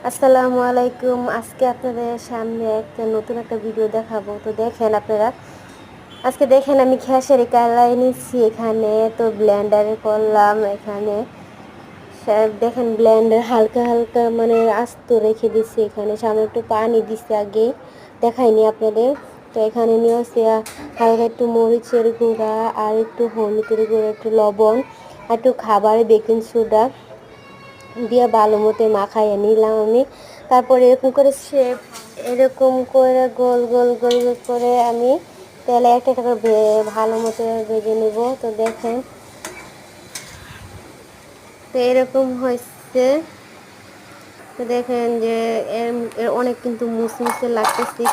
আসসালামু আলাইকুম। আজকে আপনাদের সামনে নতুন একটা ভিডিও দেখাবো। তো দেখেন আপনারা, আজকে দেখেন আমি খেসারি কালাই নিচ্ছি এখানে। তো ব্লেন্ডারে করলাম এখানে। দেখেন ব্লেন্ডার হালকা হালকা মানে আস্ত রেখে দিচ্ছি এখানে। সামনে একটু পানি দিচ্ছি, আগে দেখাইনি আপনাদের। তো এখানে নিয়ে আসছি হালকা একটু মরিচের গুঁড়া, আর একটু হলুদের গুঁড়া, একটু লবণ, আর একটু খাবার বেকিং সোডা দিয়ে ভালো মতো মাখাইয়ে নিলাম আমি। তারপরে এরকম করে গোল গোল গোল গোল করে আমি তেলে একটা একটা করে ভালো মতো ভেজে নেব। তো দেখেন, তো এরকম হয়েছে। তো দেখেন যে এর অনেক কিন্তু মুসমুসে লাগতেছে,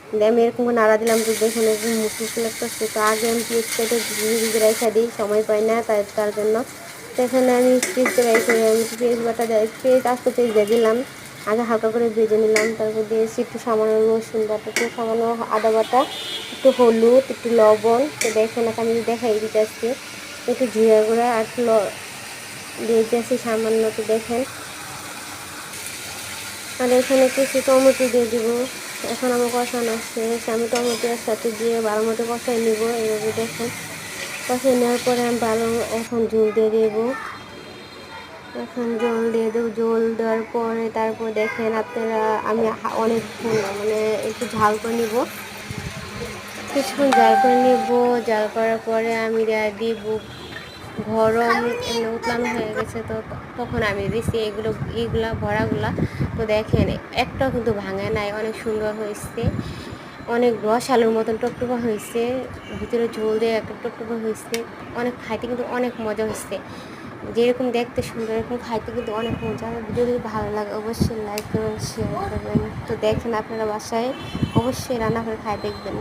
কিন্তু আমি এরকম করে নাড়া দিলাম। তো দেখেন এরকম মুসমুসে লাগতেছে। তো আগে আমি পেঁয়াজ কেটে ভিজে রেখে দিই, সময় পাই না তার জন্য। তো এখানে আমি পেঁয়াজটা রেখে আমি পেঁয়াজ বাটা আস্ত পেঁয়াজ দিয়ে দিলাম। আগে হালকা করে ভেজে নিলাম, তারপর দিয়েছি একটু সামান্য রসুন বাটা, একটু সামান্য আদা বাটা, একটু হলুদ, একটু লবণ। তো দেখেন আমি দেখাই দিতে আসছি, একটু জিরা গুঁড়া আর একটু দিয়ে দিয়েছি সামান্য। তো দেখেন, আর এখানে কিছু টমেটো দিয়ে দিব। এখন আমার কষানো শেষ, আমি টমেটোর সাথে দিয়ে ভালো মতো কষাই নিব। এইভাবে দেখেন কষাই নেওয়ার পরে আমি এখন ঝোল দিয়ে দেবো। এখন জল দিয়ে দেবো। জল দেওয়ার পরে তারপর দেখেন আপনারা, আমি অনেকক্ষণ মানে একটু ঝাল করে নিব, কিছুক্ষণ জাল করে নিব। জাল করার পরে আমি দিব গরম, এমনি উতলানো হয়ে গেছে। তো তখন আমি দিচ্ছি এইগুলা ভরাগুলা। তো দেখেন একটাও কিন্তু ভাঙে নাই, অনেক সুন্দর হয়েছে, অনেক রস আলুর মতন টকটকা হয়েছে, ভিতরে ঝোল দিয়ে একটা টকটকা হয়েছে। অনেক খাইতে কিন্তু অনেক মজা হয়েছে, যেরকম দেখতে সুন্দর এরকম খাইতে কিন্তু অনেক মজা। ভিডিও যদি ভালো লাগে অবশ্যই লাইক করবেন, শেয়ার করবেন। তো দেখেন আপনারা বাসায় অবশ্যই রান্না করে খাই দেখবেন।